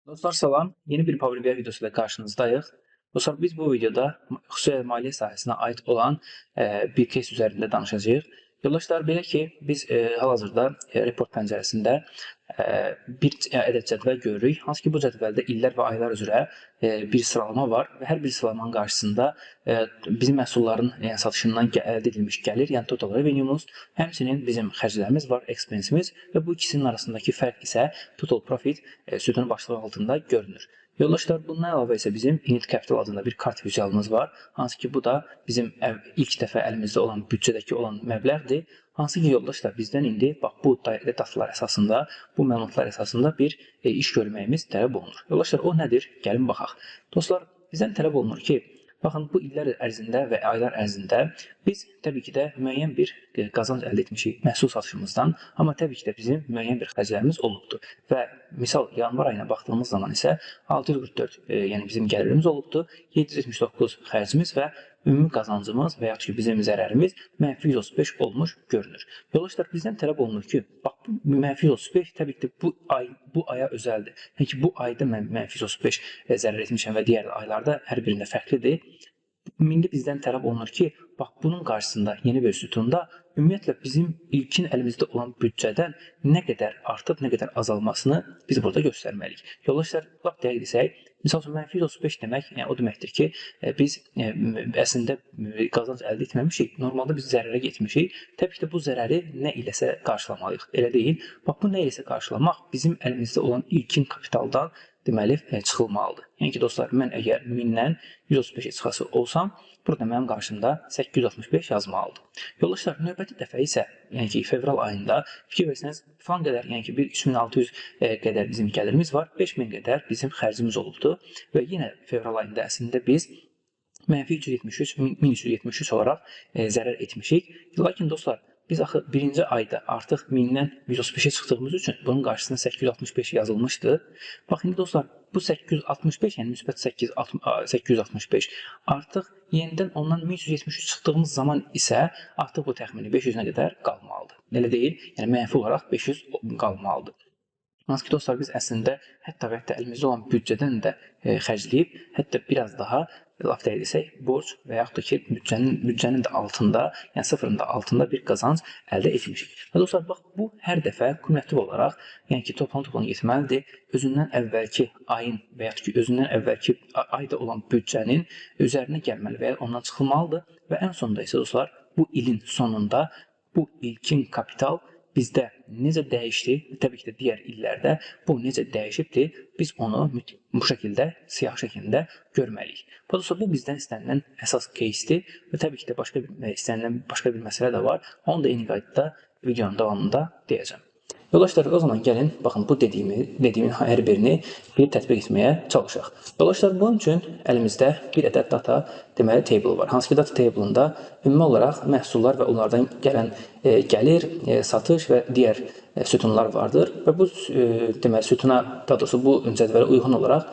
Dostlar salam, yeni bir Power BI videosu ilə qarşınızdayıq. Dostlar biz bu videoda xüsusilə maliyyə sahəsinə aid olan bir case üzərində danışacağıq. Yoldaşlar belə ki, biz hal-hazırda report pəncərəsində bir ədəd cədvəl görürük. Hansı ki bu cədvəldə illər və aylar üzrə bir sıralama var və hər bir sıralamanın qarşısında bizim məhsulların satışından əldə edilmiş gəlir, yəni total revenue'muz, həmçinin bizim xərclərimiz var, expense'imiz və bu ikisinin arasındakı fərq isə total profit sütun başlığı altında görünür. Yoldaşlar, bundan əlavə isə bizim Init Capital adında bir kart vizualımız var. Hansı ki bu da bizim ilk dəfə əlimizdə olan büdcədəki olan məbləğdir. Hansı ki yoldaşlar bizdən indi bax bu datalar əsasında, bu məlumatlar əsasında bir iş görməyimiz tələb olunur. Yoldaşlar o nədir? Gəlin baxaq. Dostlar, bizdən tələb olunur ki, baxın bu illər ərzində və aylar ərzində biz təbii ki də müəyyən bir qazanc əldə etmişik məhsul satışımızdan, amma təbii ki də bizim müəyyən bir xərclərimiz olubdur. Və misal yanvar ayına baxdığımız zaman isə 644 yəni bizim gəlirimiz olubdur, 779 xərcimiz və ümumi qazancımız və yaxud ki bizim zərərimiz mənfi 135 olmuş görünür. Yoldaşlar bizdən tələb olunur ki, bax bu mənfi 135 təbii ki də bu aya özəldir. Yəni ki bu ayda mən mənfi 135 zərər etmişəm və digər aylarda hər birində fərqlidir. İndi bizdən tələb olunur ki, bax bunun qarşısında yeni bir sütunda ümumiyyətlə bizim ilkin əlimizdə olan büdcədən nə qədər artıb, nə qədər azalmasını biz burada göstərməliyik. Yoldaşlar, lap dəqiq desək, misal üçün mənfi 135 demək, yəni o deməkdir ki, biz əslində qazanc əldə etməmişik, normalda biz zərərə getmişik. Təbii ki də bu zərəri nə iləsə qarşılamalıyıq, elə deyil. Bax bu nə iləsə qarşılamaq bizim əlimizdə olan ilkin kapitaldan deməli çıxılmalıdır. Yəni ki, dostlar, mən əgər 1000-dən 135-ə çıxası olsam, burada mənim qarşımda 865 yazmalıdır. Yoldaşlar, növbəti dəfə isə, yəni ki, fevral ayında fikir versəniz, falan qədər, yəni ki, bir 3600 qədər bizim gəlirimiz var, 5000 qədər bizim xərcimiz olubdur və yenə fevral ayında əslində biz mənfi 373, 1373 olaraq zərər etmişik. Lakin dostlar, biz axı birinci ayda artıq 1000-dən 135-ə çıxdığımız üçün bunun qarşısına 865 yazılmışdı. Bax, indi dostlar, bu 865, yəni müsbət 865 artıq yenidən ondan 1373 çıxdığımız zaman isə artıq bu təxmini 500-nə qədər qalmalıdır. Elə deyil, yəni mənfi olaraq 500 qalmalıdır. Hansı ki, dostlar, biz əslində hətta və hətta əlimizdə olan büdcədən də xərcləyib, hətta biraz daha laf dəqiq desək, borc və yaxud da ki, büdcənin də altında, yəni sıfırın da altında bir qazanc əldə etmişik. Və dostlar, bax, bu hər dəfə kumulativ olaraq, yəni ki, toplam getməlidir, özündən əvvəlki ayın və yaxud ki, özündən əvvəlki ayda olan büdcənin üzərinə gəlməli və ya ondan çıxılmalıdır və ən sonunda isə dostlar, bu ilin sonunda bu ilkin kapital bizdə necə dəyişdi, təbii ki də digər illərdə bu necə dəyişibdir, biz onu bu şəkildə, siyah şəkildə görməliyik. Bu bizdən istənilən əsas case'dir və təbii ki də istənilən başqa bir məsələ də var. Onu da eyni qaydada videonun davamında deyəcəm. Yoldaşlar, o zaman gəlin, baxın, bu dediyimin hər birini bir tətbiq etməyə çalışaq. Yoldaşlar, bunun üçün əlimizdə bir ədəd data deməli table var. Hansı ki, data table'ında ümumi olaraq məhsullar və onlardan gələn gəlir, satış və digər sütunlar vardır və bu deməli sütuna, daha doğrusu bu cədvələ uyğun olaraq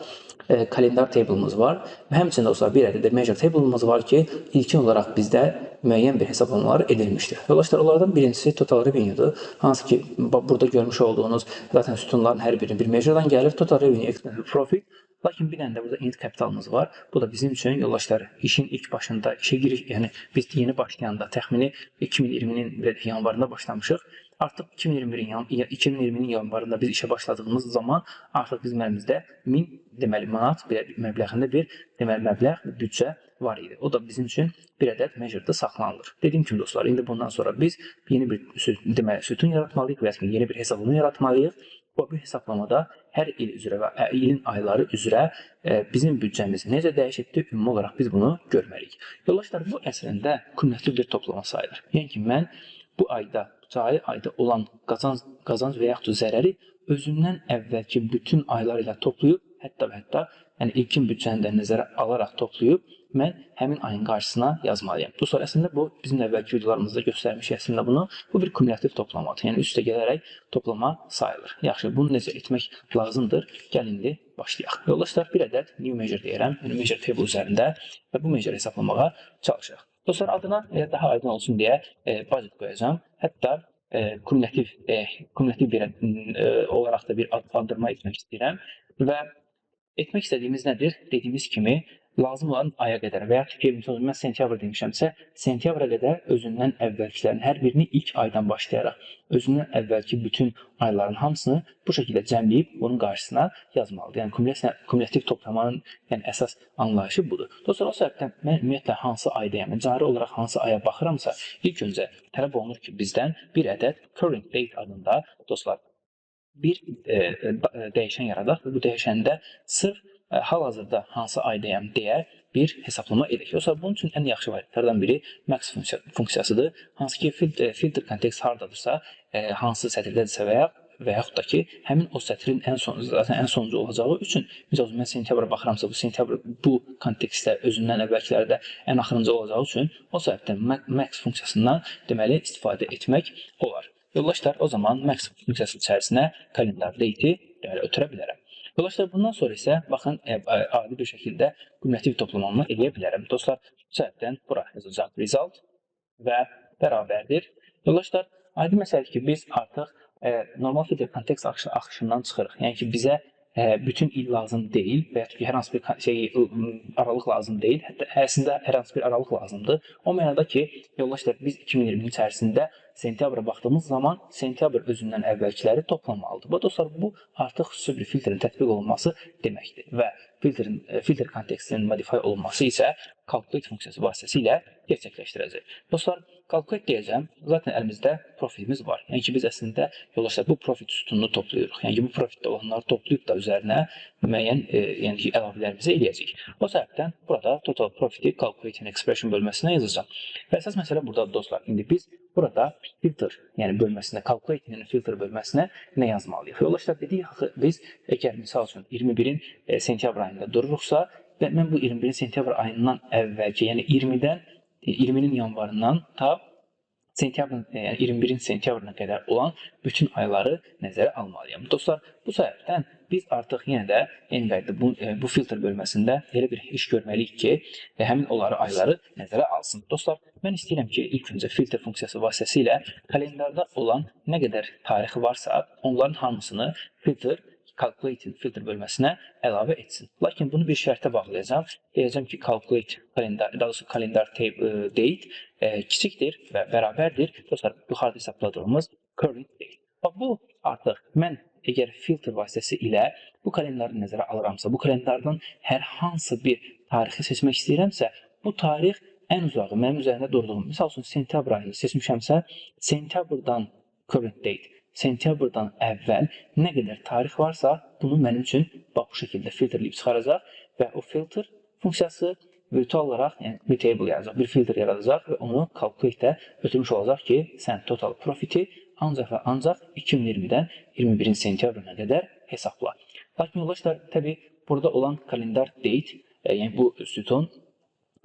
kalendar table'ımız var və həmçinin dostlar bir ədəd measure table'ımız var ki, ilkin olaraq bizdə müəyyən bir hesablamalar edilmişdir. Yoldaşlar, onlardan birincisi total revenue'dur. Hansı ki, burada görmüş olduğunuz zaten sütunların hər biri bir measure'dan gəlir. Total revenue, expense, profit. Lakin bir dənə də burada init kapitalımız var. Bu da bizim üçün yoldaşlar işin ilk başında işə giriş, yəni biz yeni başlayanda təxmini 2020-nin yanvarında başlamışıq. Artıq 2020-nin yanvarında biz işə başladığımız zaman artıq bizim əlimizdə 1000 deməli manat məbləğində bir deməli məbləğ büdcə var idi. O da bizim üçün bir ədəd measure'da saxlanılır. Dediyim kimi dostlar, indi bundan sonra biz yeni bir deməli sütun yaratmalıyıq və ya yeni bir hesablama yaratmalıyıq. Bu hesablamada hər il üzrə və ilin ayları üzrə bizim büdcəmiz necə dəyişibdir, ümumi olaraq biz bunu görməliyik. Yoldaşlar, bu əslində kumulativ bir toplama sayılır. Yəni ki, mən bu ayda, cari ayda olan qazanc və yaxud zərəri özündən əvvəlki bütün aylar ilə toplayıb, hətta və hətta yəni ilkin büdcəni də nəzərə alaraq toplayıb, mən həmin ayın qarşısına yazmalıyam. Dostlar, əslində bu bizim əvvəlki videolarımızda göstərmişik əslində bunu. Bu bir kumulativ toplamadır. Yəni üstə gələrək toplama sayılır. Yaxşı, bunu necə etmək lazımdır? Gəlin indi başlayaq. Yoldaşlar, bir ədəd new measure deyirəm, yəni measure table üzərində və bu measure hesablamağa çalışaq. Dostlar, adına daha aydın olsun deyə budget qoyacağam. Hətta kumulativ bir olaraq da bir adlandırma etmək istəyirəm və etmək istədiyimiz nədir? Dediyimiz kimi lazım olan aya qədər və ya ki, mən sentyabr demişəmsə, sentyabra qədər özündən əvvəlkilərin hər birini ilk aydan başlayaraq özündən əvvəlki bütün ayların hamısını bu şəkildə cəmləyib bunun qarşısına yazmalıdır. Yəni kumulativ toplamanın əsas anlayışı budur. Dostlar, o səbəbdən mən ümumiyyətlə hansı aydayam, cari olaraq hansı aya baxıramsa, ilk öncə tələb olunur ki, bizdən bir ədəd current date adında dostlar bir dəyişən yaradaq və bu dəyişəndə sırf hal-hazırda hansı aydayam deyə bir hesablama edək. Yoxsa bunun üçün ən yaxşı variantlardan biri max funksiyasıdır. Hansı ki filter kontekst hardadırsa, hansı sətirdədirsə və yaxud da ki, həmin o sətrin ən sonuncu olacağı üçün, misal mən sentyabra baxıramsa, bu sentyabr bu kontekstdə özündən əvvəlkilərdə ən axırıncı olacağı üçün o səbəbdən max funksiyasından deməli istifadə etmək olar. Yoldaşlar, o zaman max funksiyası içərisinə kalendar date'i ötürə bilərəm. Yoldaşlar, bundan sonra isə baxın, adi bir şəkildə kumulativ toplamamı edə bilərəm. Dostlar, bu səbəbdən bura yazacaq result və bərabərdir. Yoldaşlar, adi məsələdir ki, biz artıq normal filter kontekst axışından çıxırıq. Yəni ki, bizə bütün il lazım deyil və ya ki, hər hansı bir aralıq lazım deyil. Hətta əslində hər hansı bir aralıq lazımdır. O mənada ki, yoldaşlar, biz 2020-nin içərisində sentyabra baxdığımız zaman sentyabr özündən əvvəlkiləri toplanmalıdır. Bu dostlar, bu artıq xüsusi bir filtrin tətbiq olunması deməkdir və filter kontekstinin modify olunması isə calculate funksiyası vasitəsilə gerçəkləşdirəcək. Dostlar, calculate deyəcəm, zaten əlimizdə profitimiz var. Yəni ki, biz əslində yoldaşlar bu profit sütununu toplayırıq. Yəni ki, bu profitdə olanları toplayıb da üzərinə müəyyən əlavələrimizi eləyəcəyik. O səbəbdən burada total profiti calculating expression bölməsinə yazacağım. Və əsas məsələ burada dostlar, indi biz burada filter, yəni bölməsinə, calculating filter bölməsinə nə yazmalıyıq? Yoldaşlar, dedik axı, biz əgər misal üçün 21-in sentyabr ayında dururuqsa, və mən bu 21-in sentyabr ayından əvvəlki, yəni 20-nin yanvarından ta 21-in sentyabrına qədər olan bütün ayları nəzərə almalıyam. Dostlar, bu səbəbdən biz artıq yenə də bu filter bölməsində elə bir iş görməliyik ki, həmin onları ayları nəzərə alsın. Dostlar, mən istəyirəm ki, ilk öncə filter funksiyası vasitəsilə kalendarda olan nə qədər tarixi varsa, onların hamısını calculating filter bölməsinə əlavə etsin. Lakin bunu bir şərtə bağlayacağım. Deyəcəm ki, calculate kalendar date kiçikdir və bərabərdir. Dostlar, yuxarıda hesabladığımız current date. Bu artıq mən əgər filter vasitəsi ilə bu kalendarı nəzərə alıramsa, bu kalendardan hər hansı bir tarixi seçmək istəyirəmsə, bu tarix ən uzağı mənim üzərində durduğum, misal üçün sentyabr ayını seçmişəmsə, sentyabrdan current date, sentyabrdan əvvəl nə qədər tarix varsa, bunu mənim üçün bu şəkildə filtrləyib çıxaracaq və o filter funksiyası virtual olaraq, yəni bir table yazacaq, bir filter yaradacaq və onu calculate-də ötürmüş olacaq ki, sən total profiti ancaq və ancaq 2020-dən 21-in sentyabrına qədər hesabla. Lakin yoldaşlar, təbii burada olan kalendar date, yəni bu sütun,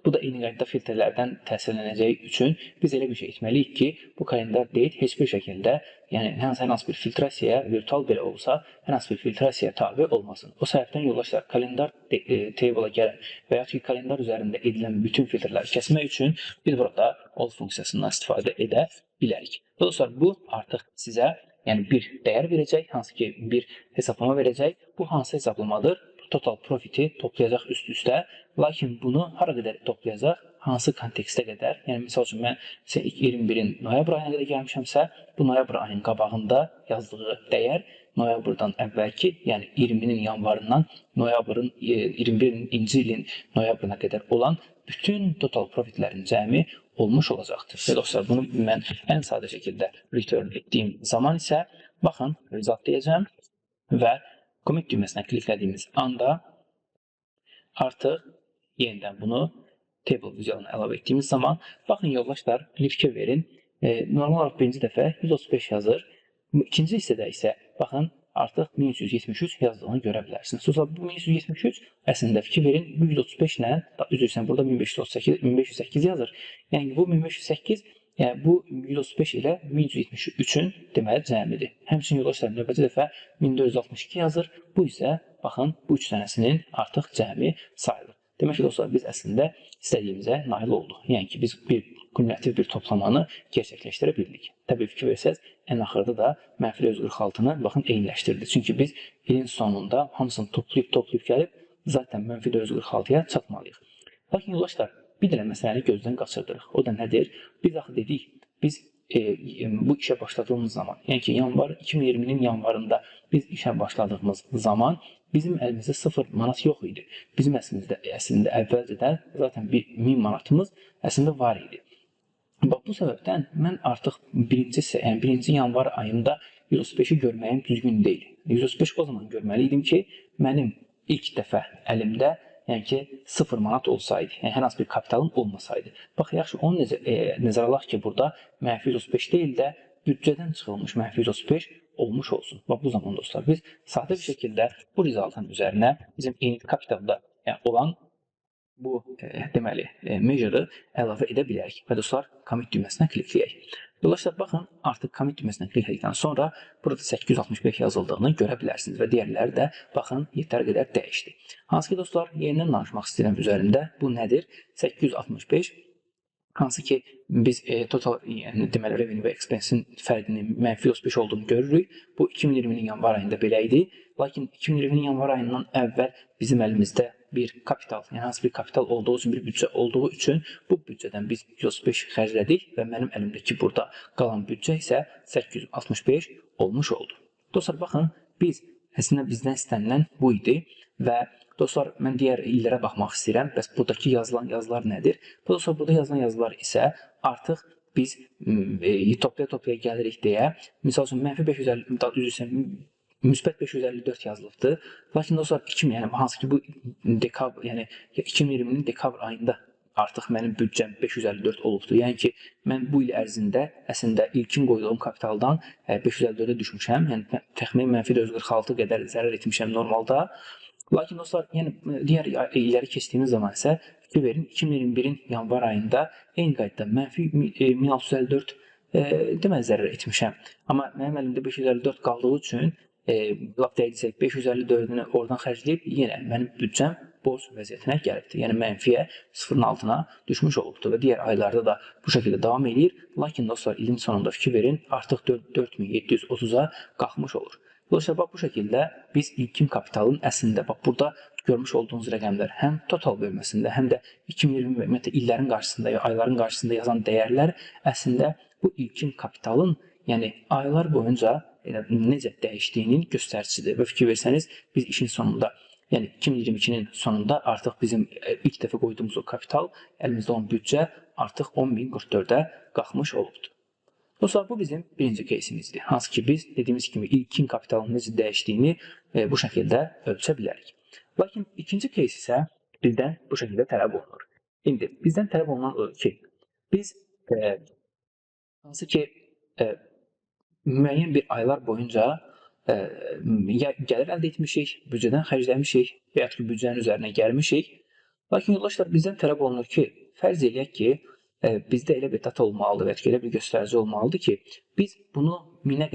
bu da eyni qaydada filtrlərdən təsirlənəcəyi üçün biz elə bir şey etməliyik ki, bu kalendar date heç bir şəkildə, yəni hər hansı bir filtrasiyaya, virtual belə olsa, hər hansı bir filtrasiyaya tabi olmasın. O səbəbdən yoldaşlar, kalendar table-a gələn və ya ki, kalendar üzərində edilən bütün filtrləri kəsmək üçün biz burada all funksiyasından istifadə edə bilərik. Dostlar, bu artıq sizə bir dəyər verəcək, hansı ki, bir hesablama verəcək. Bu hansı hesablamadır? Total profiti toplayacaq üst-üstə, lakin bunu hara qədər toplayacaq, hansı kontekstə qədər, yəni misal üçün mən 21-in noyabr ayına qədər gəlmişəmsə, bu noyabr ayının qabağında yazdığı dəyər noyabrdan əvvəlki, yəni 20-nin yanvarından 21-ci ilin noyabrına qədər olan bütün total profitlərin cəmi olmuş olacaqdır. Və dostlar, bunu mən ən sadə şəkildə return etdiyim zaman isə, baxın, result deyəcəm və commit düyməsinə kliklədiyimiz anda artıq yenidən bunu table vizualına əlavə etdiyimiz zaman, baxın yoldaşlar, fikir verin, normal olaraq birinci dəfə 135 yazır, ikinci hissədə isə baxın artıq 1373 yazdığını görə bilərsiniz. Sonra bu 1373 əslində fikir verin, 135 ilə, üzrsən burada 1508 yazır. Yəni bu 1508 yəni bu 135 ilə 1173-ün deməli cəmidir. Həmçinin yoldaşlar növbəti dəfə 1462 yazır. Bu isə baxın bu 3 dənəsinin artıq cəmi sayılır. Demək ki, dostlar, biz əslində istədiyimizə nail olduq. Yəni ki, biz bir kumulativ bir toplamanı gerçəkləşdirə bildik. Təbii fikir versəz, ən axırda da mənfi 146-nı baxın eyniləşdirdi. Çünki biz ilin sonunda hamısını toplayıb gəlib zaten mənfi 446-ya çatmalıyıq. Lakin yoldaşlar, bir dənə məsələni gözdən qaçırdırıq. O da nədir? Biz axı dedik, biz bu işə başladığımız zaman, yəni ki, 2020-nin yanvarında biz işə başladığımız zaman bizim əlimizdə 0 manat yox idi. Bizim əslində əvvəlcədən zaten 1000 manatımız əslində var idi. Bax, bu səbəbdən mən artıq birinci yanvar ayında 135-i görməyim düzgün deyil. 135 o zaman görməli idim ki, mənim ilk dəfə əlimdə, yəni ki, 0 manat olsaydı, yəni hər hansı bir kapitalım olmasaydı. Bax, yaxşı, onu nəzərə alaq ki, burada mənfi 135 deyil də büdcədən çıxılmış mənfi 135 olmuş olsun. Bax, bu zaman dostlar, biz sadə bir şəkildə bu rezultatın üzərinə bizim eyni kapitalda olan bu deməli measure-ı əlavə edə bilərik. Və dostlar, commit düyməsinə klikləyək. Yoldaşlar, baxın, artıq commit düyməsinə kliklədikdən sonra burada 865 yazıldığını görə bilərsiniz və digərləri də baxın yetər qədər dəyişdi. Hansı ki dostlar, yenidən danışmaq istəyirəm üzərində. Bu nədir? 865 hansı ki biz total yəni deməli revenue və expense-in fərqinin mənfi 35 olduğunu görürük. Bu 2020-nin yanvar ayında belə idi. Lakin 2020-nin yanvar ayından əvvəl bizim əlimizdə bir kapital, yəni hansı bir kapital olduğu üçün, bir büdcə olduğu üçün bu büdcədən biz 135 xərclədik və mənim əlimdəki burada qalan büdcə isə 865 olmuş oldu. Dostlar, baxın, əslində bizdən istənilən bu idi və dostlar, mən digər illərə baxmaq istəyirəm. Bəs buradakı yazılan yazılar nədir? Dostlar, burada yazılan yazılar isə artıq biz toplaya gəlirik deyə, misal üçün, mənfi 550, müsbət 554 yazılıbdır. Lakin dostlar, yəni hansı ki bu dekabr, yəni 2020-nin dekabr ayında artıq mənim büdcəm 554 olubdur. Yəni ki, mən bu il ərzində əslində ilkin qoyduğum kapitaldan 554-ə düşmüşəm. Yəni təxminən mənfi 446 qədər zərər etmişəm normalda. Lakin dostlar, yəni digər illəri keçdiyimiz zaman isə fikir verin, 2021-in yanvar ayında eyni qaydada mənfi 1654 deməli zərər etmişəm. Amma mənim əlimdə 554 qaldığı üçün lap dəqiq 554-ünü oradan xərcləyib yenə mənim büdcəm borc vəziyyətinə gəlibdir. Yəni mənfiyə 0-ın altına düşmüş olubdur və digər aylarda da bu şəkildə davam edir. Lakin dostlar, ilin sonunda fikir verin, artıq 4730-a qalxmış olur. Dostlar, bax, bu şəkildə biz ilkin kapitalın əslində, bax, burada görmüş olduğunuz rəqəmlər həm total bölməsində, həm də 2020 illərin qarşısında, ayların qarşısında yazan dəyərlər əslində bu ilkin kapitalın, yəni aylar boyunca necə dəyişdiyinin göstəricisidir. Və fikir versəniz, biz işin sonunda, yəni 2022-nin sonunda artıq bizim ilk dəfə qoyduğumuz o kapital, əlimizdə olan büdcə artıq 10.044-ə qalxmış olubdur. Dostlar, bu bizim birinci кейsimizdir. Hansı ki biz dediyimiz kimi ilkin kapitalın necə dəyişdiyini bu şəkildə ölçə bilərik. Lakin ikinci keys isə bizdən bu şəkildə tələb olunur. İndi bizdən tələb olunan odur ki, biz hansı ki müəyyən bir aylar boyunca ya gəlir əldə etmişik, büdcədən xərcləmişik və ya ki büdcənin üzərinə gəlmişik. Lakin yoldaşlar, bizdən tələb olunur ki, fərz eləyək ki, bizdə elə bir data olmalıdır və ya ki elə bir göstərici olmalıdır ki, biz bunu minə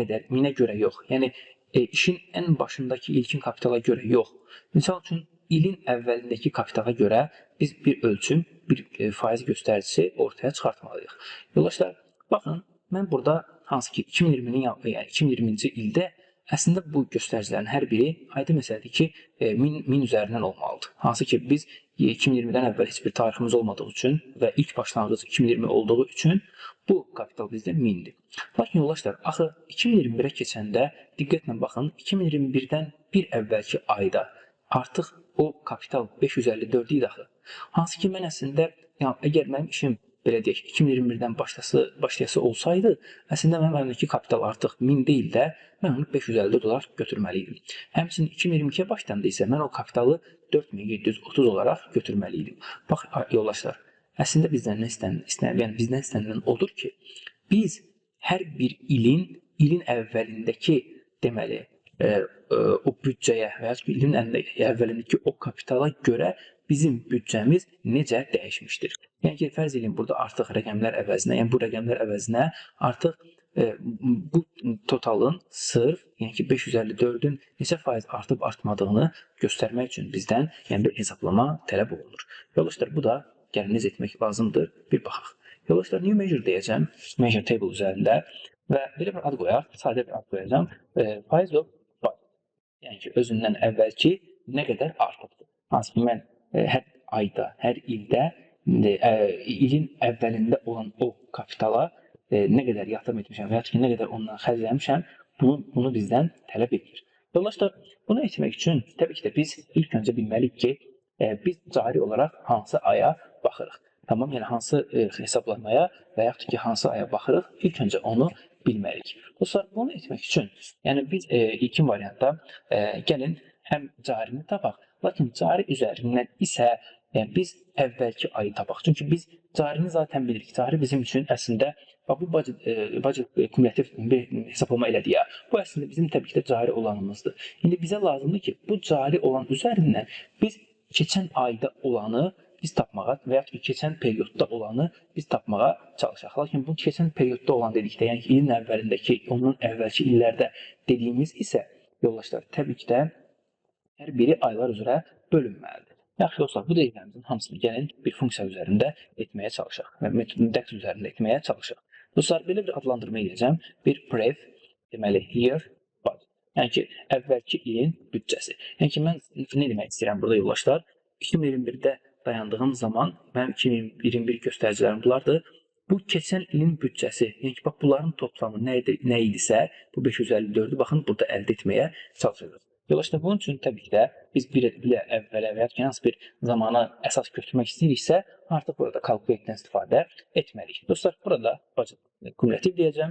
görə yox, yəni işin ən başındakı ilkin kapitala görə yox. Misal üçün, ilin əvvəlindəki kapitala görə biz bir ölçüm, bir faiz göstəricisi ortaya çıxartmalıyıq. Yoldaşlar, baxın, mən burada hansı ki 2020-ci ildə əslində bu göstəricilərin hər biri aydın məsələdir ki, 1000 üzərindən olmalıdır. Hansı ki biz 2020-dən əvvəl heç bir tariximiz olmadığı üçün və ilk başlanğıc 2020 olduğu üçün bu kapital bizdə 1000-dir. Lakin yoldaşlar, axı 2021-ə keçəndə diqqətlə baxın, 2021-dən bir əvvəlki ayda artıq o kapital 554 idi axı. Hansı ki mən əslində, əgər mənim işim belə deyək, 2021-dən başlayası olsaydı, əslində mənim əlimdəki kapital artıq 1000 deyil də, mən onu 554 olaraq götürməliydim. Həmçinin 2022-yə başlayanda isə mən o kapitalı 4730 olaraq götürməliydim. Bax, yoldaşlar, əslində bizdən istənilən odur ki, biz hər bir ilin əvvəlindəki deməli, o büdcəyə və ya ilin əvvəlindəki o kapitala görə bizim büdcəmiz necə dəyişmişdir. Yəni ki, fərz edin, burada artıq rəqəmlər əvəzinə, yəni bu rəqəmlər əvəzinə artıq bu totalın sırf, yəni ki 554-ün neçə faiz artıb artmadığını göstərmək üçün bizdən yəni bir hesablama tələb olunur. Yoldaşlar, bu da gəliniz etmək lazımdır. Bir baxaq. Yoldaşlar, new measure deyəcəm, measure table üzərində və belə bir ad qoyaq, sadə bir ad qoyacam. Faiz of faiz. Yəni ki, özündən əvvəlki nə qədər artıbdır. hansı ki mən hər ayda, hər ildə ilin əvvəlində olan o kapitala nə qədər yatırım etmişəm və ya ki, nə qədər ondan xərcləmişəm, bunu bizdən tələb edir. Yoldaşlar, bunu etmək üçün təbii ki də biz ilk öncə bilməliyik ki, biz cari olaraq hansı aya baxırıq. Tamam, yəni hansı hesablamaya və yaxud ki, hansı aya baxırıq, ilk öncə onu bilməliyik. Dostlar, bunu etmək üçün, yəni biz ilkin variantda gəlin həm carini tapaq, lakin cari üzərindən isə biz əvvəlki ayı tapaq. Çünki biz carini zaten bilirik. Cari bizim üçün əslində bu budget kumulativ bir hesablama elədik ya. Bu əslində bizim təbii ki də cari olanımızdır. İndi bizə lazımdır ki, bu cari olan üzərindən biz keçən ayda olanı biz tapmağa və yaxud ki, keçən periodda olanı biz tapmağa çalışaq. Lakin bu keçən periodda olan dedikdə, yəni ki, ilin əvvəlindəki, ondan əvvəlki illərdə dediyimiz isə yoldaşlar, təbii ki də hər biri aylar üzrə bölünməlidir. Yaxşı dostlar, bu dediklərimizin hamısını gəlin bir funksiya üzərində etməyə çalışaq və metodindex üzərində etməyə çalışaq. Dostlar, belə bir adlandırma edəcəm. Bir prev, deməli, year, budget. Yəni ki, əvvəlki ilin büdcəsi. Yəni ki, mən nə demək istəyirəm burada yoldaşlar? 2021-də dayandığım zaman mənim 2021 göstəricilərim bunlardır. Bu keçən ilin büdcəsi, yəni ki, bax, bunların toplamı nə idisə, bu 554-ü baxın, burada əldə etməyə çalışacağız. Yoldaşlar, bunun üçün təbii ki də biz bir ilə əvvələ və ya hansı bir zamana əsas götürmək istəyiriksə, artıq burada calculate-dən istifadə etməliyik. Dostlar, burada budget kumulativ deyəcəm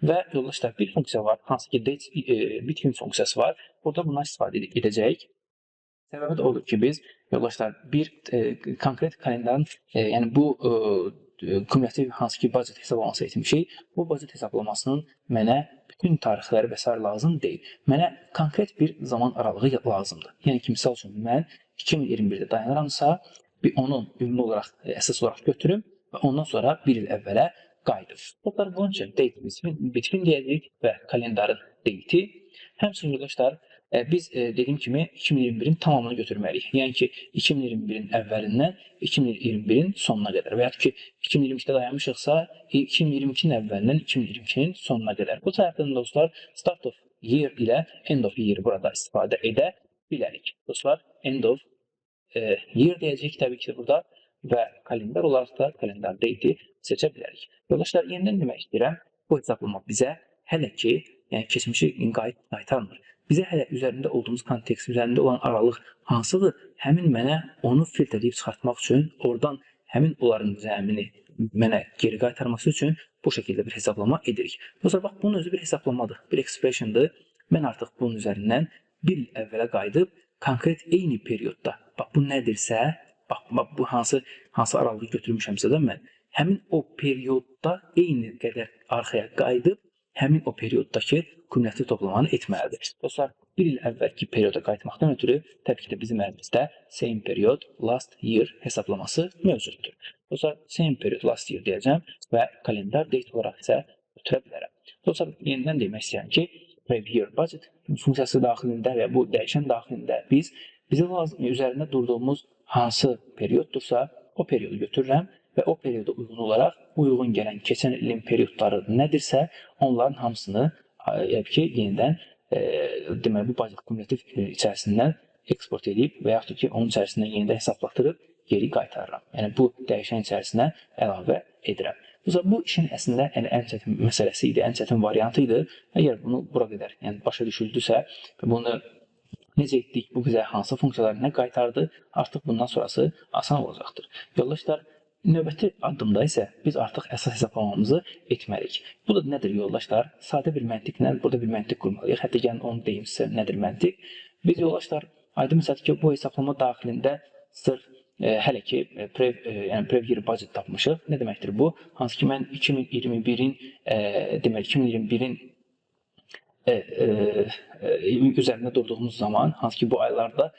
və yoldaşlar bir funksiya var, hansı ki between funksiyası var. Burada bundan istifadə edəcəyik. Səbəbi də odur ki, biz yoldaşlar bir konkret kalendarın, yəni bu kumulativ hansı ki budget hesablaması etmişik, bu budget hesablamasının mənə bütün tarixləri və s. lazım deyil. Mənə konkret bir zaman aralığı lazımdır. Yəni ki, misal üçün mən 2021-də dayanıramsa, onu ümumi olaraq, əsas olaraq götürüm və ondan sonra bir il əvvələ qayıdım. Dostlar, bunun üçün date between deyəcəyik və kalendarın date'i. Həmçinin yoldaşlar, biz dediyim kimi 2021-in tamamını götürməliyik. Yəni ki, 2021-in əvvəlindən 2021-in sonuna qədər və ya ki, 2022-də dayanmışıqsa, 2022-nin əvvəlindən 2022-nin sonuna qədər. Bu tərəfdən dostlar, start of year ilə end of year burada istifadə edə bilərik. Dostlar, end of year deyəcəyik təbii ki, burada və kalendar olaraq da kalendar date'i seçə bilərik. Yoldaşlar, yenidən demək istəyirəm, bu hesablama bizə hələ ki, yəni keçmişi qaytarmır. Bizə hələ üzərində olduğumuz kontekst, üzərində olan aralıq hansıdır? Həmin mənə onu filtrləyib çıxartmaq üçün, oradan həmin onların zəmini mənə geri qaytarması üçün bu şəkildə bir hesablama edirik. Dostlar, bax, bunun özü bir hesablamadır, bir expression'dır. Mən artıq bunun üzərindən bir il əvvələ qayıdıb, konkret eyni periodda, bax, bu nədirsə, bax, bu hansı aralığı götürmüşəmsə də mən, həmin o periodda eyni qədər arxaya qayıdıb, həmin o periyoddakı kumulativ toplamanı etməlidir. Dostlar, bir il əvvəlki perioda qayıtmaqdan ötürü təbii ki də bizim əlimizdə same period last year hesaplaması mövcuddur. Dostlar, same period last year deyəcəm və kalendar date olaraq isə götürə bilərəm. Dostlar, yenidən demək istəyirəm ki, prev year budget funksiyası daxilində və bu dəyişən daxilində bizə lazım üzərində durduğumuz hansı periyoddursa, o periodu götürürəm və o perioda uyğun olaraq uyğun gələn keçən ilin periodları nədirsə, onların hamısını yenidən deməli, bu budget kumulativ içərisindən eksport edib və yaxud ki, onun içərisindən yenidən hesablatdırıb geri qaytarıram. Yəni, bu dəyişən içərisinə əlavə edirəm. Bu işin əslində ən çətin məsələsi idi, ən çətin variantı idi. Əgər bunu bura qədər başa düşüldüsə və bunu necə etdik, bu bizə hansı funksiyalar nə qaytardı, artıq bundan sonrası asan olacaqdır. Yoldaşlar, növbəti addımda isə biz artıq əsas hesablamamızı etməliyik. Bu da nədir yoldaşlar? Sadə bir məntiqlə burada bir məntiq qurmalıyıq. Hətta gəlin onu deyim sizə nədir məntiq. Biz yoldaşlar aydın məsələdir ki, bu hesablama daxilində sırf hələ ki prev year budget tapmışıq. Nə deməkdir bu? Hansı ki mən 2021-in deməli 2021-in üzərində durduğumuz zaman, hansı ki bu aylarda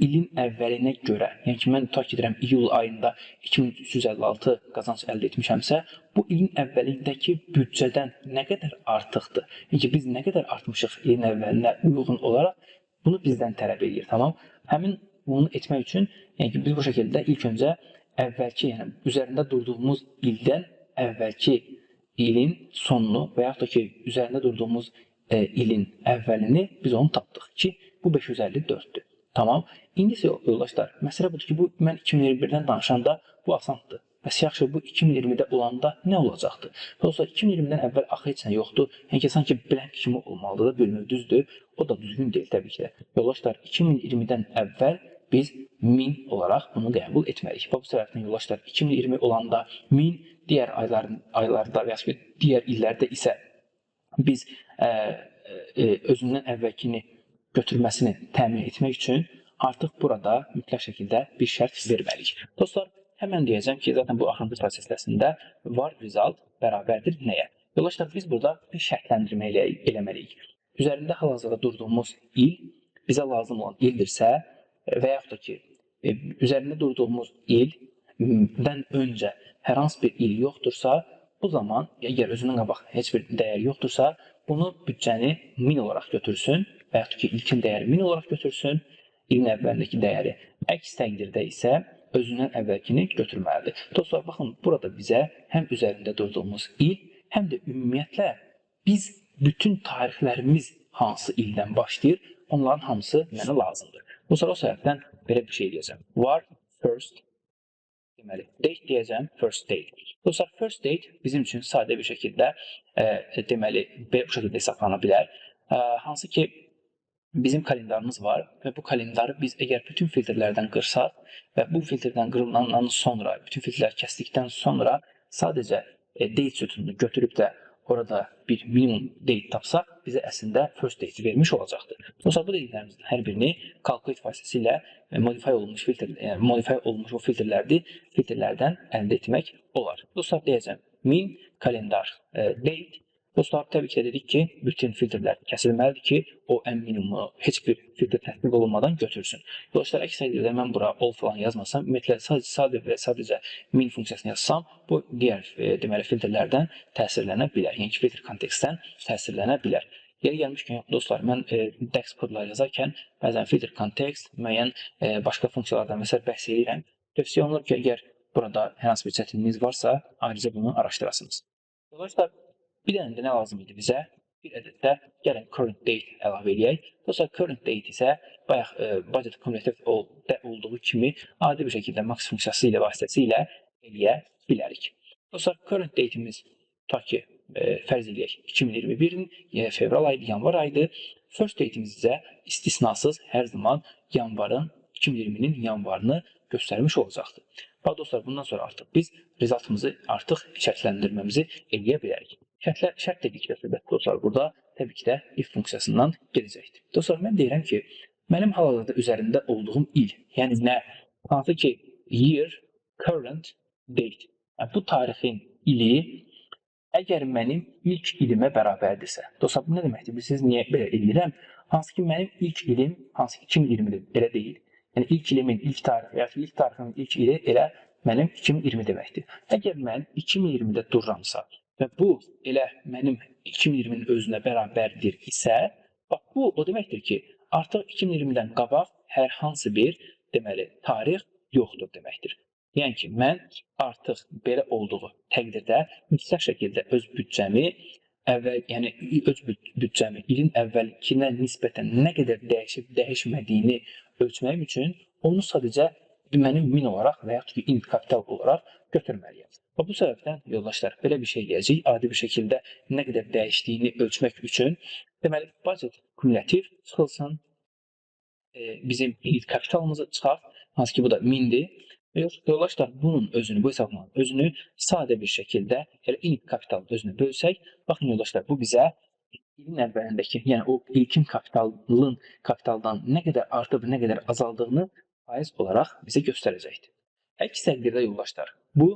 ilin əvvəlinə görə, yəni ki, mən tutaq edirəm iyul ayında 2356 qazanc əldə etmişəmsə, bu ilin əvvəlindəki büdcədən nə qədər artıqdır? Yəni ki, biz nə qədər artmışıq ilin əvvəlinə uyğun olaraq, bunu bizdən tələb edir, tamam? Həmin bunu etmək üçün, yəni ki, biz bu şəkildə ilk öncə əvvəlki, yəni üzərində durduğumuz ildən əvvəlki ilin sonunu və yaxud da ki, üzərində durduğumuz ilin əvvəlini biz onu tapdıq ki, bu 554-dür. Tamam. İndi isə yoldaşlar, məsələ budur ki, bu mən 2021-dən danışanda bu asandır. Bəs yaxşı, bu 2020-də olanda nə olacaqdı? Dostlar, 2020-dən əvvəl axı heç nə yoxdur. Yəni ki, sanki blank kimi olmalıdır da, bölünür, düzdür. O da düzgün deyil təbii ki də. Yoldaşlar, 2020-dən əvvəl biz 1000 olaraq bunu qəbul etməliyik. Bu səbəbdən yoldaşlar, 2020 olanda 1000, digər aylarda və ya digər illərdə isə biz özündən əvvəlkini götürməsini təmin etmək üçün artıq burada mütləq şəkildə bir şərt verməliyik. Dostlar, həmən deyəcəm ki, zaten bu axırıncı proseslərində var result bərabərdir nəyə? Yoldaşlar, biz burada bir şərtləndirmə eləməliyik. Üzərində hal-hazırda durduğumuz il bizə lazım olan ildirsə və yaxud da ki, üzərində durduğumuz ildən öncə hər hansı bir il yoxdursa, o zaman, əgər özündən qabaq heç bir dəyər yoxdursa, bunu büdcəni 1000 olaraq götürsün və yaxud ki, ilkin dəyəri 1000 olaraq götürsün, ilin əvvəlindəki dəyəri. Əks təqdirdə isə özündən əvvəlkini götürməlidir. Dostlar, baxın, burada bizə həm üzərində durduğumuz il, həm də ümumiyyətlə biz bütün tarixlərimiz hansı ildən başlayır, onların hamısı mənə lazımdır. Dostlar, o səbəbdən belə bir şey deyəcəm. Var, first, deməli, date deyəcəm, first date. Dostlar, first date bizim üçün sadə bir şəkildə deməli, bu şəkildə hesablana bilər. Hansı ki, bizim kalendarımız var və bu kalendarı biz əgər bütün filtrlərdən qırsaq və bu filtrdən qırılandan sonra, bütün filtrlər kəsdikdən sonra sadəcə date sütununu götürüb də orada bir minimum date tapsaq, bizə əslində first date vermiş olacaqdır. Dostlar, bu dediklərimizin hər birini calculate vasitəsilə modify olmuş o filtrlərdən əldə etmək olar. Dostlar, deyəcəm, min kalendar date. Dostlar, təbii ki, dedik ki, bütün filtrlər kəsilməlidir ki, o ən minimumu heç bir filtr tətbiq olunmadan götürsün. Dostlar, əks təqdirdə mən bura all falan yazmasam, ümumiyyətlə sadəcə min funksiyasını yazsam, bu digər deməli filtrlərdən təsirlənə bilər. Yəni ki, filtr kontekstdən təsirlənə bilər. Yeri gəlmişkən, dostlar, mən DAX kodları yazarkən bəzən filtr kontekst, müəyyən başqa funksiyalardan məsəl bəhs edirəm. Tövsiyə olunur ki, əgər burada hər hansı bir çətinliyiniz varsa, ayrıca bunu araşdırasınız. Dostlar, bir dənə də nə lazım idi bizə? Bir ədəd də gəlin current date əlavə edək. Dostlar, current date isə bayaq budget cumulative olduğu kimi adi bir şəkildə max funksiyası ilə vasitəsilə eləyə bilərik. Dostlar, current date'imiz tutaq ki, fərz edək 2021-in fevral ayıdır, yanvar ayıdır. First date'imiz isə istisnasız hər zaman 2020-nin yanvarını göstərmiş olacaqdır. Bax, dostlar, bundan sonra artıq biz resultımızı artıq şərtləndirməmizi eləyə bilərik. Şərt dedikdə söhbət dostlar, burada təbii ki də if funksiyasından gedəcəkdir. Dostlar, mən deyirəm ki, mənim hal-hazırda üzərində olduğum il, yəni nə? Hansı ki, year, current, date. Yəni, bu tarixin ili əgər mənim ilk ilimə bərabərdirsə, dostlar, bu nə deməkdir? Siz niyə belə eləyirəm? Hansı ki, mənim ilk ilim, hansı ki, 2020-dir, elə deyil. Yəni, ilk ilimin ilk tarixi, ya ilk tariximin ilk ili elə mənim 2020 deməkdir. Əgər mən 2020-də dururamsa və bu elə mənim 2020-nin özünə bərabərdir isə, bax, bu o deməkdir ki, artıq 2020-dən qabaq hər hansı bir deməli, tarix yoxdur deməkdir. Yəni ki, mən artıq belə olduğu təqdirdə mütləq şəkildə öz büdcəmi ilin əvvəlkinə nisbətən nə qədər dəyişib dəyişmədiyini ölçməyim üçün onu sadəcə mənim 1000 olaraq və yaxud ki, int kapital olaraq götürməliyəm. Və bu səbəbdən, yoldaşlar, belə bir şey deyəcəyik. Adi bir şəkildə nə qədər dəyişdiyini ölçmək üçün deməli, budget kumulativ çıxılsın, bizim int kapitalımızı çıxaq, hansı ki, bu da 1000-dir. Yoldaşlar, bunun özünü, bu hesablamanın özünü sadə bir şəkildə int kapitalın özünü bölsək, baxın, yoldaşlar, bu bizə ilin əvvəlindəki, yəni o ilkin kapitaldan nə qədər artıb, nə qədər azaldığını faiz olaraq bizə göstərəcəkdir. Əks təqdirdə, yoldaşlar, bu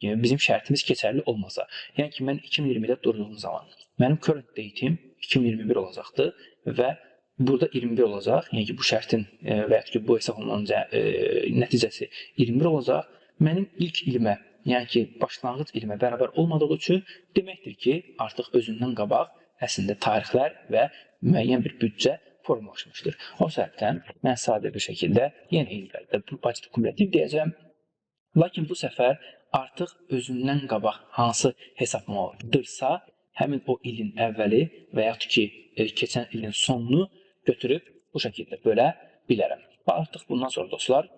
bizim şərtimiz keçərli olmasa, yəni ki, mən 2020-də durduğum zaman mənim current date'im 2021 olacaqdır və burada 21 olacaq, yəni ki, bu şərtin və yaxud ki, bu hesablamanın nəticəsi 21 olacaq. Mənim ilk ilimə, yəni ki, başlanğıc ilimə bərabər olmadığı üçün deməkdir ki, artıq özündən qabaq əslində tarixlər və müəyyən bir büdcə formalaşmışdır. O səbəbdən mən sadə bir şəkildə yenə illərdə bu budget kumulativ deyəcəm. Lakin bu səfər artıq özündən qabaq hansı hesablamalıdırsa, həmin o ilin əvvəli və yaxud ki, keçən ilin sonunu götürüb bu şəkildə bölə bilərəm. Və artıq bundan sonra dostlar,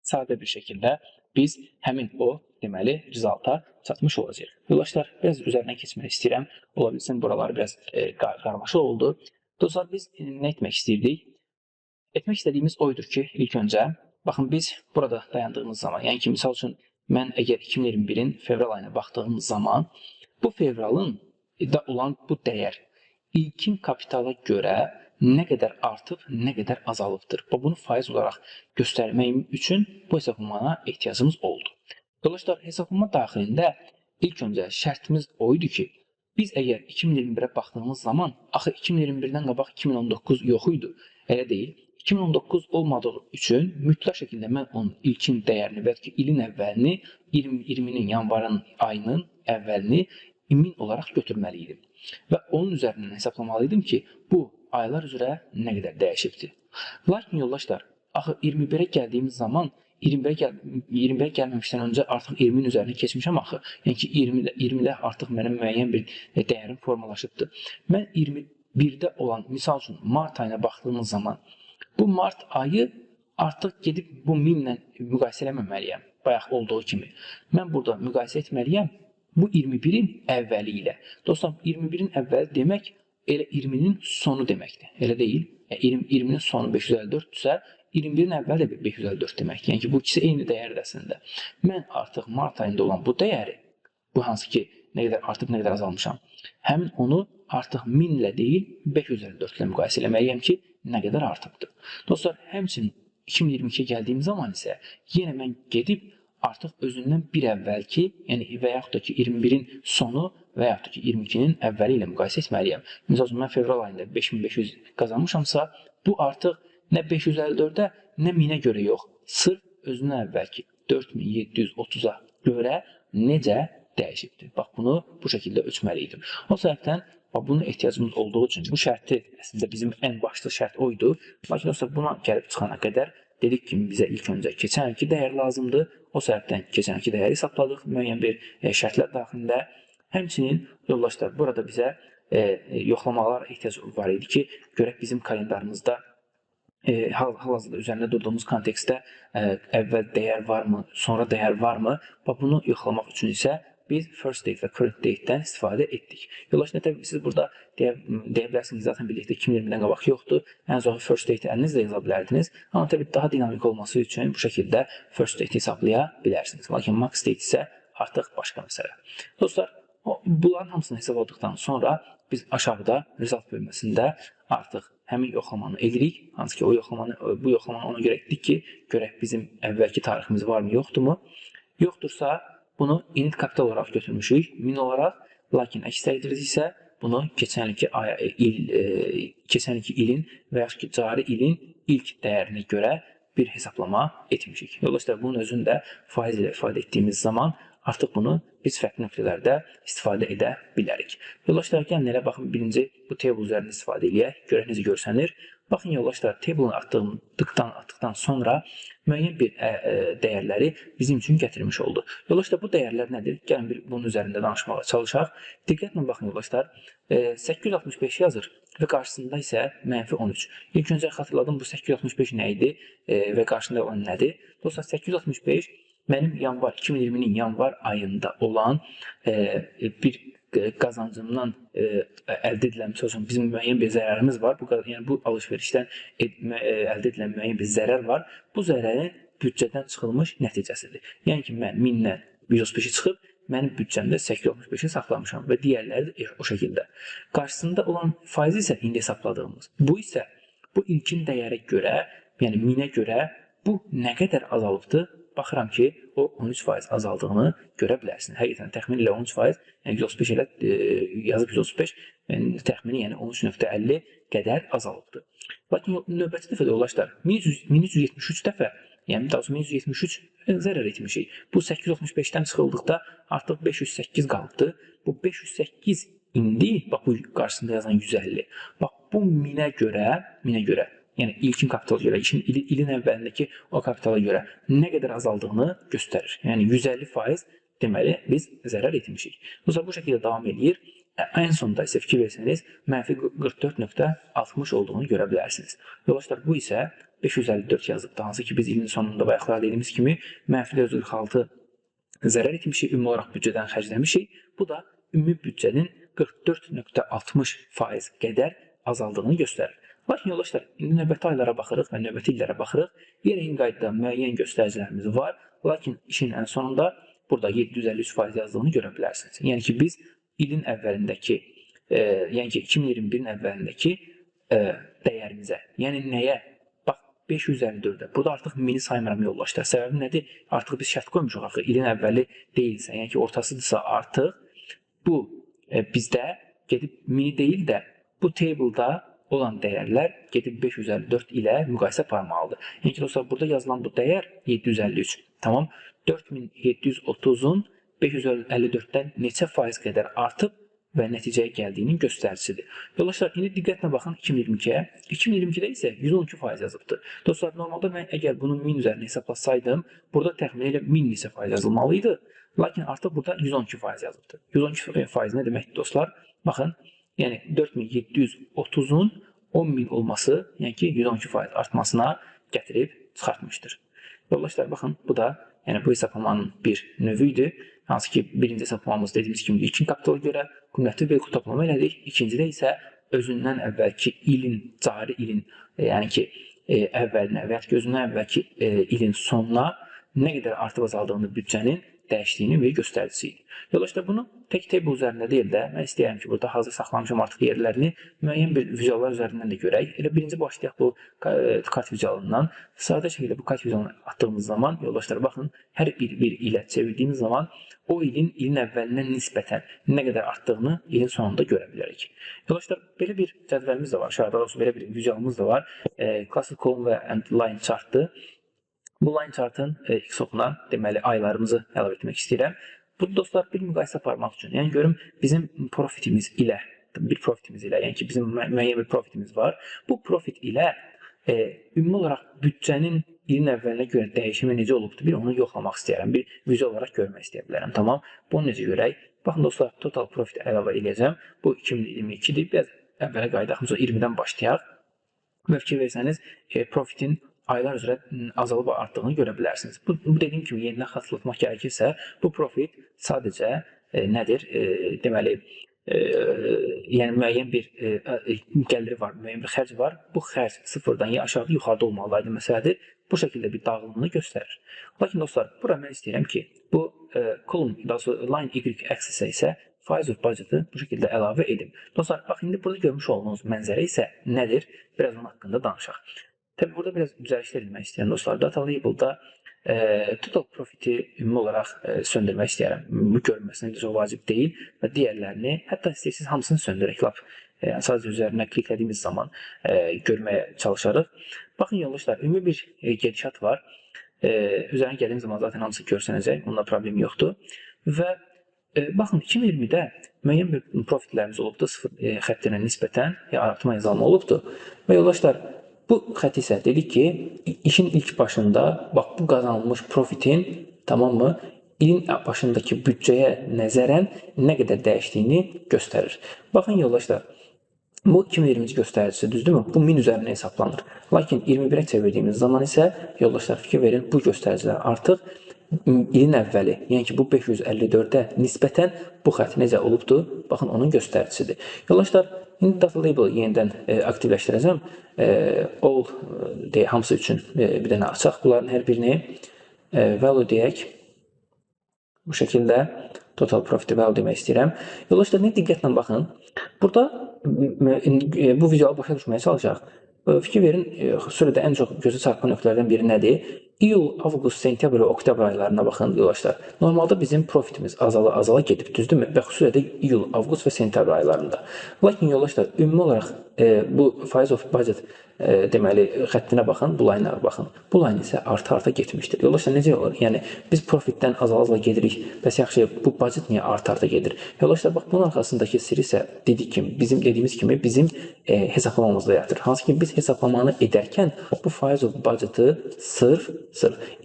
sadə bir şəkildə biz həmin o deməli rezulta çatmış olacağıq. Yoldaşlar, biraz üzərindən keçmək istəyirəm. Ola bilsin buralar biraz qarmaşıq oldu. Dostlar, biz nə etmək istəyirdik? Etmək istədiyimiz oydur ki, ilk öncə, baxın biz burada dayandığımız zaman, yəni ki, misal üçün mən əgər 2021-in fevral ayına baxdığım zaman, bu fevralın da olan bu dəyər ilkin kapitala görə nə qədər artıb, nə qədər azalıbdır. Bunu faiz olaraq göstərməyim üçün bu hesablamaya ehtiyacımız oldu. Dolayısıyla hesablama daxilində ilk öncə şərtimiz oydu ki, biz əgər 2021-ə baxdığımız zaman, axı 2021-dən qabaq 2019 yox idi, elə deyil. 2019 olmadığı üçün mütləq şəkildə mən onun ilkin dəyərini və ya ilin əvvəlini, 2020-nin yanvarın ayının əvvəlini 1000 olaraq götürməli idim. Və onun üzərindən hesablamalıydım ki, bu aylar üzrə nə qədər dəyişibdir. Lakin yoldaşlar, axı 21-ə gəldiyimiz zaman, 21-ə gəlməmişdən öncə artıq 20-nin üzərinə keçmişəm axı. Yəni ki, 20-də artıq mənim müəyyən bir dəyərim formalaşıbdır. Mən 21-də olan, misal üçün, mart ayına baxdığımız zaman, bu mart ayı artıq gedib bu 1000 ilə müqayisə eləməməliyəm, bayaq olduğu kimi. Mən burada müqayisə etməliyəm bu 21-in əvvəli ilə. Dostlar, 21-in əvvəli demək elə 20-nin sonu deməkdir. Elə deyil. 20-nin sonu 554-dürsə, 21-in əvvəli də 554 deməkdir. Yəni ki, bu ikisi eyni dəyərdir əslində. Mən artıq mart ayında olan bu dəyəri, bu hansı ki, nə qədər artıb, nə qədər azalmışam, həmin onu artıq 1000 ilə deyil, 554 ilə müqayisə eləməliyəm ki, nə qədər artıbdır. Dostlar, həmçinin 2022-yə gəldiyim zaman isə yenə mən gedib artıq özündən bir əvvəlki, yəni və yaxud da ki 21-in sonu və yaxud da ki 22-nin əvvəli ilə müqayisə etməliyəm. Məsələn, mən fevral ayında 5500 qazanmışamsa, bu artıq nə 554-ə, nə 1000-ə görə yox, sırf özündən əvvəlki 4730-a görə necə dəyişibdir. Bax, bunu bu şəkildə ölçməliydim. O səbəbdən buna ehtiyacımız olduğu üçün bu şərti əslində bizim ən başlı şərt oydu. Lakin dostlar, buna gəlib çıxana qədər dedik ki, bizə ilk öncə keçən ilki dəyər lazımdır. O səbəbdən keçən ilki dəyəri hesabladıq müəyyən bir şərtlər daxilində. Həmçinin yoldaşlar, burada bizə yoxlamalar ehtiyac var idi ki, görək bizim kalendarımızda hal-hazırda üzərində durduğumuz kontekstdə əvvəl dəyər varmı, sonra dəyər varmı? Bunu yoxlamaq üçün isə biz first date və current date-dən istifadə etdik. Yoldaşlar, təbii siz burada deyə bilərsiniz ki, zaten birlikdə 2020-dən qabaq yoxdur. Ən azı first date-i əlinizlə yaza bilərdiniz. Amma təbii daha dinamik olması üçün bu şəkildə first date-i hesablaya bilərsiniz. Lakin max date isə artıq başqa məsələ. Dostlar, bunların hamısını hesabladıqdan sonra biz aşağıda result bölməsində artıq həmin yoxlamanı edirik. Hansı ki, bu yoxlamanı ona görə etdik ki, görək bizim əvvəlki tariximiz varmı, yoxdurmu? Yoxdursa, bunu init kapital olaraq götürmüşük, 1000 olaraq. Lakin əks təqdirdə isə bunu keçən ilki ilin və yaxud ki, cari ilin ilk dəyərinə görə bir hesablama etmişik. Yoldaşlar, bunun özünü də faiz ilə ifadə etdiyimiz zaman artıq bunu biz fərqli nöqtələrdə istifadə edə bilərik. Yoldaşlar, gəlin elə baxın, birinci bu table üzərində istifadə edək, görək necə görsənir. Baxın yoldaşlar, table'ını atdıqdan sonra müəyyən bir dəyərləri bizim üçün gətirmiş oldu. Yoldaşlar, bu dəyərlər nədir? Gəlin bunun üzərində danışmağa çalışaq. Diqqətlə baxın yoldaşlar, 865 yazır və qarşısında isə -13. İlk öncə xatırladım, bu 865 nə idi və qarşısında olan nədir? Dostlar, 865 mənim 2020-nin yanvar ayında olan bir qazancımdan əldə edilən, məsələn, bizim müəyyən bir zərərimiz var. Yəni, bu alış-verişdən əldə edilən müəyyən bir zərər var. Bu zərərin büdcədən çıxılmış nəticəsidir. Yəni ki, mən 1000-dən 135-i çıxıb, mənim büdcəmdə 865-i saxlamışam və digərləri də o şəkildə. Qarşısında olan faiz isə indi hesabladığımız. Bu isə bu ilkin dəyərə görə, yəni 1000-ə görə bu nə qədər azalıbdır? Baxıram ki, o 13% azaldığını görə bilərsiniz. Həqiqətən təxmini ilə 13%, yəni 135 ilə yazıb 135, təxmini yəni 13.50 qədər azalıbdır. Lakin növbəti dəfə də yoldaşlar, 1373 dəfə, yəni daha sonra 1173 zərər etmişik. Bu 865-dən çıxıldıqda artıq 508 qalıbdır. Bu 508 indi, bax bu qarşısında yazan 150. Bax bu 1000-ə görə, yəni ilkin kapitala görə, ilin əvvəlindəki o kapitala görə nə qədər azaldığını göstərir. Yəni 150% deməli biz zərər etmişik. Dostlar, bu şəkildə davam edir. en sonunda isə fikir versəniz, mənfi 44.60 olduğunu görə bilərsiniz. Yoldaşlar, bu isə 554 yazılıbdır. Hansı ki biz ilin sonunda bayaqlar dediyimiz kimi mənfi 446 zərər etmişik, ümumi olaraq büdcədən xərcləmişik. Bu da ümumi büdcənin 44.60% qədər azaldığını göstərir. Lakin yoldaşlar, indi növbəti aylara baxırıq və növbəti illərə baxırıq. Yenə eyni qaydada müəyyən göstəricilərimiz var. Lakin işin ən sonunda burada 753% yazdığını görə bilərsiniz. Yəni ki, biz ilin əvvəlindəki, yəni ki, 2021-in əvvəlindəki dəyərimizə, yəni nəyə? Bax, 554-də. Burada artıq mini saymıram yoldaşlar. Səbəbi nədir? Artıq biz şərt qoymuşuq axı. İlin əvvəli deyilsə, yəni ki, ortasıdırsa artıq bu bizdə gedib mini deyil də bu table'da olan dəyərlər gedib 554 ilə müqayisə aparmalıdır. Yəni ki, dostlar, burada yazılan bu dəyər 753. Tamam. 4730-un 554-dən neçə faiz qədər artıb və nəticəyə gəldiyinin göstəricisidir. Yoldaşlar, indi diqqətlə baxın 2022-yə. 2022-də isə 112% yazıbdır. Dostlar, normalda mən əgər bunu 1000 üzərinə hesablasaydım, burada təxmin elə 1000 neçə faiz yazılmalıydı. Lakin artıq burada 112% yazıbdır. 112% nə deməkdir dostlar? Baxın, yəni 4730-un 10.000 olması, yəni ki 112% artmasına gətirib çıxartmışdır. Yoldaşlar, baxın, bu da yəni bu hesablamanın bir növüydü. Hansı ki birinci hesablamamız dediyimiz kimi ilkin kapitala görə kumulativ bir toplama elədik. İkincidə isə özündən əvvəlki ilin, cari ilin, yəni ki əvvəlinə və ya özündən əvvəlki ilin sonuna nə qədər artıb azaldığını büdcənin dəyişdiyini və göstəricisi idi. Yoldaşlar, bunu tək table üzərində deyil də, mən istəyirəm ki, burada hazır saxlamışam artıq yerlərini müəyyən bir vizuallar üzərindən də görək. Elə birinci başlayaq bu kart vizualından. Sadə şəkildə bu kart vizualını atdığımız zaman, yoldaşlar, baxın, hər bir ilə çevirdiyimiz zaman o ilin əvvəlindən nisbətən nə qədər artdığını ilin sonunda görə bilərik. Yoldaşlar, belə bir cədvəlimiz də var, aşağıda olsun, belə bir vizualımız da var. Classic column və line chartdır. Bu line chartın x-oxuna deməli aylarımızı əlavə etmək istəyirəm. Burada dostlar bir müqayisə aparmaq üçün, yəni görüm bizim profitimiz ilə, yəni ki bizim müəyyən bir profitimiz var. Bu profit ilə ümumi olaraq büdcənin ilin əvvəlinə görə dəyişimi necə olubdur, bir onu yoxlamaq istəyirəm, bir vizual olaraq görmək istəyə bilərəm. Tamam, bunu necə görək? Baxın dostlar, total profit əlavə edəcəm. Bu 2022-dir. Biraz əvvələ qayıdaq, 20-dən başlayaq. Və fikir versəniz, profitin aylar üzrə azalıb artdığını görə bilərsiniz. Bu dediyim kimi yenidən xatırlatmaq gərekirsə, bu profit sadəcə nədir? Deməli, yəni müəyyən bir gəliri var, müəyyən bir xərc var. Bu xərc sıfırdan ya aşağıda, yuxarıda olmalıdır məsələdir. Bu şəkildə bir dağılımını göstərir. Lakin dostlar, bura mən istəyirəm ki, bu column, daha sonra line y-axis isə faiz of budget'ı bu şəkildə əlavə edim. Dostlar, bax, indi burada görmüş olduğunuz mənzərə isə nədir? Biraz onun haqqında danışaq. Təbii burada biraz düzəlişlər etmək istəyirəm dostlar. Data label'da total profit'i ümumi olaraq söndürmək istəyirəm. Bu görünməsinə necə vacib deyil və digərlərini, hətta istəyirsiniz hamısını söndürək. Sadəcə üzərinə kliklədiyimiz zaman görməyə çalışarıq. Baxın yoldaşlar, ümumi bir gedişat var. Üzərinə gəldiyimiz zaman zaten hamısı görsənəcək. Bunda problem yoxdur. Və baxın 2020-də müəyyən bir profitlərimiz olubdur. Sıfır xəttinə nisbətən artma yazılma olubdur. Və yoldaşlar, bu xətt isə dedik ki, işin ilk başında bax bu qazanılmış profitin, tamam mı, ilin başındakı büdcəyə nəzərən nə qədər dəyişdiyini göstərir. Baxın yoldaşlar, bu 2020-ci göstəricisi, düzdürmü? Bu 1000 üzərinə hesablanır. Lakin 21-ə çevirdiyimiz zaman isə yoldaşlar fikir verin, bu göstəricilər artıq ilin əvvəli, yəni ki bu 554-ə nisbətən bu xətt necə olubdur? Baxın, onun göstəricisidir. Yoldaşlar, indi data label yenidən aktivləşdirəcəm. All deyək, hamısı üçün bir dənə açaq. Bunların hər birini value deyək. Bu şəkildə total profit value demək istəyirəm. Yoldaşlar, diqqətlə baxın. Burada bu vizualı başa düşməyə çalışaq. Fikir verin, sürədə ən çox gözə çarpan nöqtələrdən biri nədir? İyul, avqust, sentyabr və oktyabr aylarına baxın yoldaşlar. Normalda bizim profitimiz azala gedib, düzdürmü? Və xüsusilə də iyul, avqust və sentyabr aylarında. Lakin yoldaşlar, ümumi olaraq bu faiz of budget deməli xəttinə baxın, bu line-a baxın. Bu line isə arta getmişdir. Yoldaşlar, necə olur? Yəni biz profitdən azala gedirik. Bəs yaxşı, bu budget niyə arta gedir? Yoldaşlar, bax bunun arxasındakı sir isə bizim dediyimiz kimi bizim hesablamamızda yatır. Hansı ki biz hesablamanı edərkən bu faiz of budget'ı sırf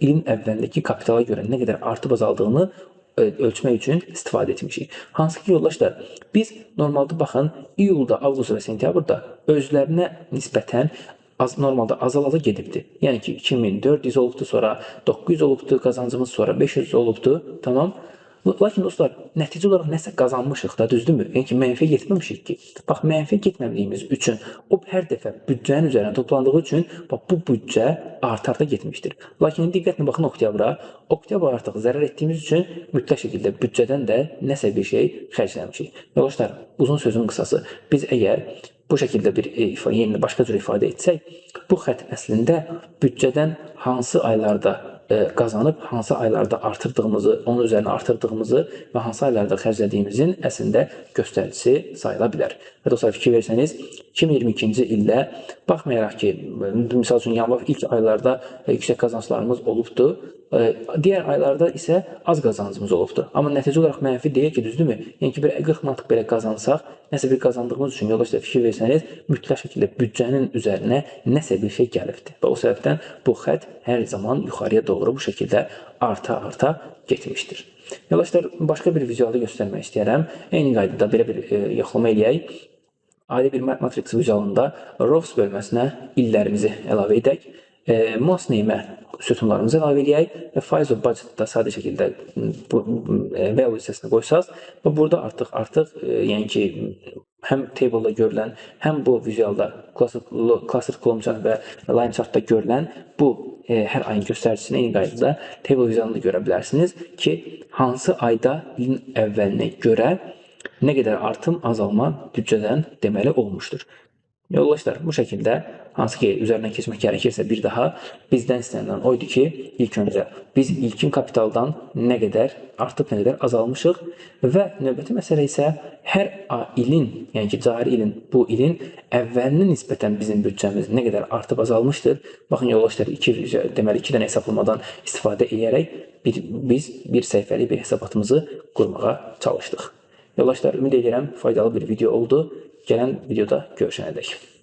ilin əvvəlindəki kapitala görə nə qədər artıb azaldığını ölçmək üçün istifadə etmişik. Hansı ki, yoldaşlar, biz normalda baxın, iyulda, avqust və sentyabrda özlərinə nisbətən normalda azala gedibdi. Yəni ki, 2400 olubdu, sonra 900 olubdu, qazancımız sonra 500 olubdu, tamam. Lakin dostlar, nəticə olaraq nəsə qazanmışıq da, düzdürmü? Yəni ki, mənfiyə getməmişik ki. Bax, mənfiyə getməməyimiz üçün o hər dəfə büdcənin üzərinə toplandığı üçün bax, bu büdcə arta-arta getmişdir. Lakin diqqətlə baxın oktyabra. Oktyabr artıq zərər etdiyimiz üçün mütləq şəkildə büdcədən də nəsə bir şey xərcləmişik. Yoldaşlar, uzun sözün qısası, biz əgər bu şəkildə bir yeni başqa cür ifadə etsək, bu xətt əslində büdcədən hansı aylarda qazanıb, hansı aylarda artırdığımızı, onun üzərinə artırdığımızı və hansı aylarda xərclədiyimizin əslində göstəricisi sayıla bilər. Və dostlar, fikir versəniz, 2022-ci ildə baxmayaraq ki, misal üçün yanvar ilk aylarda yüksək qazanclarımız olubdu, digər aylarda isə az qazancımız olubdu. Amma nəticə olaraq mənfi deyək ki, düzdürmü? Yəni ki, bir 40 manatlıq belə qazansaq, nəsə bir qazandığımız üçün yoldaşlar fikir versəniz, mütləq şəkildə büdcənin üzərinə nəsə bir şey gəlibdir. Və o səbəbdən bu xətt hər zaman yuxarıya doğru bu şəkildə arta-arta getmişdir. Yoldaşlar, başqa bir vizualda göstərmək istəyərəm. Eyni qaydada belə bir yoxlama eləyək. Adi bir matrix vizualında rows bölməsinə illərimizi əlavə edək. Most name-ə sütunlarımızı əlavə edək və Files of Budget-da sadə şəkildə value hissəsini qoysaq və burada artıq yəni ki, həm table-da görülən, həm bu vizualda cluster column və line chart-da görülən bu hər ayın göstəricisini eyni qaydada table vizualında görə bilərsiniz ki, hansı ayda ilin əvvəlinə görə nə qədər artım, azalma büdcədən deməli olmuşdur. Yoldaşlar, bu şəkildə hansı ki, üzərindən keçmək gərəkirsə bir daha bizdən istənilən oydu ki, ilk öncə biz ilkin kapitaldan nə qədər artıb, nə qədər azalmışıq və növbəti məsələ isə hər ilin, yəni ki, cari ilin, bu ilin əvvəlinə nisbətən bizim büdcəmiz nə qədər artıb azalmışdır. Baxın, yoldaşlar, deməli, 2 dənə hesablamadan istifadə edərək biz bir səhifəli bir hesabatımızı qurmağa çalışdıq. Yoldaşlar, ümid edirəm faydalı bir video oldu. Gələn videoda görüşənədək.